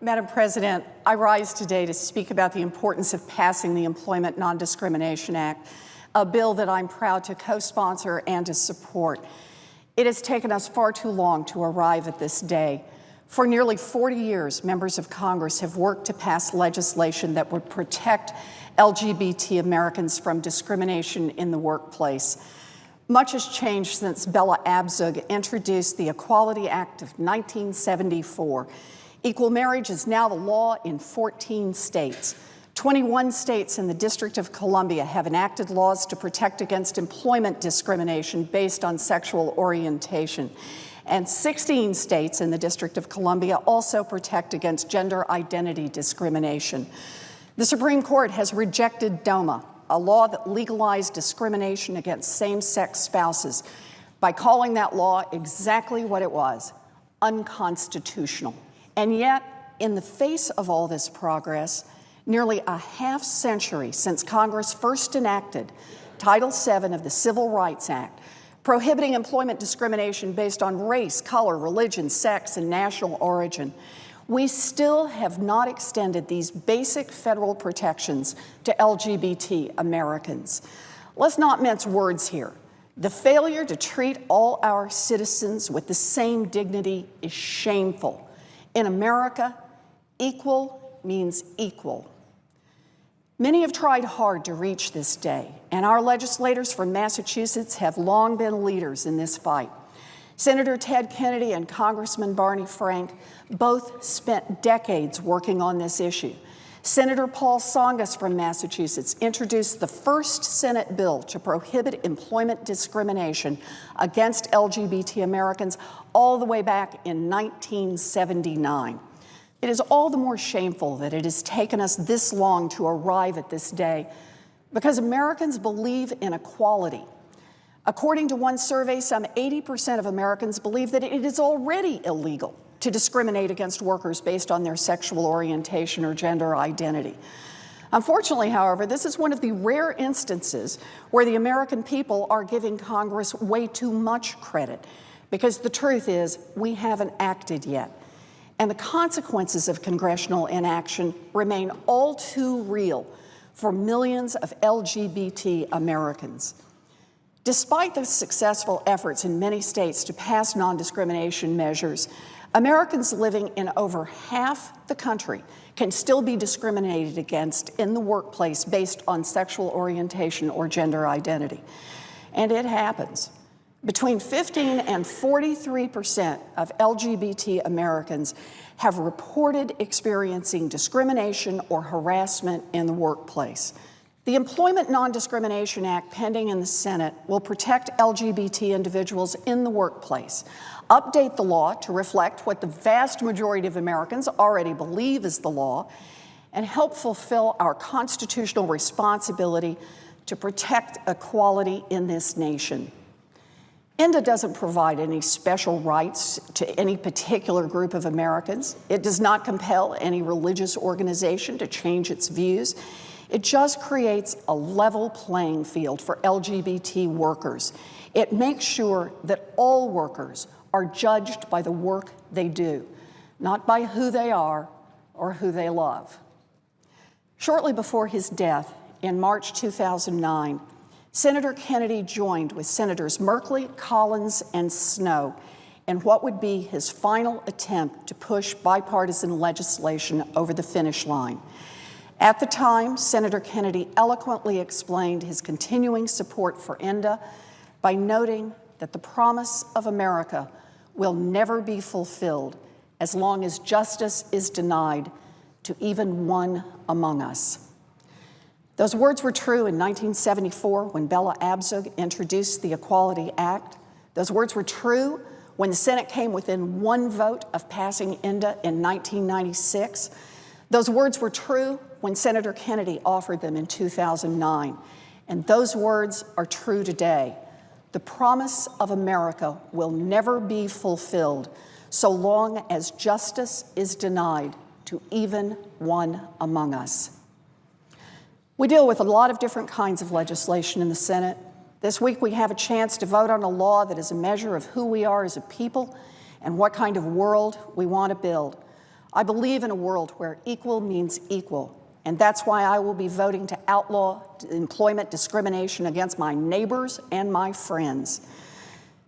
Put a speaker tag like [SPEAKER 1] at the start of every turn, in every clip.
[SPEAKER 1] Madam President, I rise today to speak about the importance of passing the Employment Non-Discrimination Act, a bill that I'm proud to co-sponsor and to support. It has taken us far too long to arrive at this day. For nearly 40 years, members of Congress have worked to pass legislation that would protect LGBT Americans from discrimination in the workplace. Much has changed since Bella Abzug introduced the Equality Act of 1974. Equal marriage is now the law in 14 states. 21 states in the District of Columbia have enacted laws to protect against employment discrimination based on sexual orientation. And 16 states in the District of Columbia also protect against gender identity discrimination. The Supreme Court has rejected DOMA, a law that legalized discrimination against same-sex spouses, by calling that law exactly what it was: unconstitutional. And yet, in the face of all this progress, nearly a half-century since Congress first enacted Title VII of the Civil Rights Act, prohibiting employment discrimination based on race, color, religion, sex, and national origin, we still have not extended these basic federal protections to LGBT Americans. Let's not mince words here. The failure to treat all our citizens with the same dignity is shameful. In America, equal means equal. Many have tried hard to reach this day, and our legislators from Massachusetts have long been leaders in this fight. Senator Ted Kennedy and Congressman Barney Frank both spent decades working on this issue. Senator Paul Tsongas from Massachusetts introduced the first Senate bill to prohibit employment discrimination against LGBT Americans all the way back in 1979. It is all the more shameful that it has taken us this long to arrive at this day, because Americans believe in equality. According to one survey, some 80% of Americans believe that it is already illegal to discriminate against workers based on their sexual orientation or gender identity. Unfortunately, however, this is one of the rare instances where the American people are giving Congress way too much credit, because the truth is we haven't acted yet. And the consequences of congressional inaction remain all too real for millions of LGBT Americans. Despite the successful efforts in many states to pass non-discrimination measures, Americans living in over half the country can still be discriminated against in the workplace based on sexual orientation or gender identity. And it happens. Between 15 and 43% of LGBT Americans have reported experiencing discrimination or harassment in the workplace. The Employment Non-Discrimination Act pending in the Senate will protect LGBT individuals in the workplace, update the law to reflect what the vast majority of Americans already believe is the law, and help fulfill our constitutional responsibility to protect equality in this nation. ENDA doesn't provide any special rights to any particular group of Americans. It does not compel any religious organization to change its views. It just creates a level playing field for LGBT workers. It makes sure that all workers are judged by the work they do, not by who they are or who they love. Shortly before his death in March 2009, Senator Kennedy joined with Senators Merkley, Collins, and Snowe in what would be his final attempt to push bipartisan legislation over the finish line. At the time, Senator Kennedy eloquently explained his continuing support for ENDA by noting that the promise of America will never be fulfilled as long as justice is denied to even one among us. Those words were true in 1974 when Bella Abzug introduced the Equality Act. Those words were true when the Senate came within one vote of passing ENDA in 1996. Those words were true when Senator Kennedy offered them in 2009. And those words are true today. The promise of America will never be fulfilled so long as justice is denied to even one among us. We deal with a lot of different kinds of legislation in the Senate. This week we have a chance to vote on a law that is a measure of who we are as a people and what kind of world we want to build. I believe in a world where equal means equal, and that's why I will be voting to outlaw employment discrimination against my neighbors and my friends.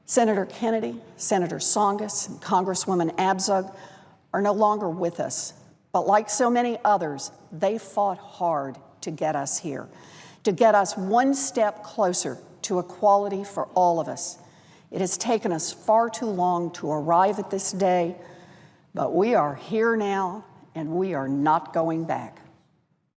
[SPEAKER 1] Senator Kennedy, Senator Tsongas, and Congresswoman Abzug are no longer with us, but like so many others, they fought hard to get us here, to get us one step closer to equality for all of us. It has taken us far too long to arrive at this day, but we are here now, and we are not going back.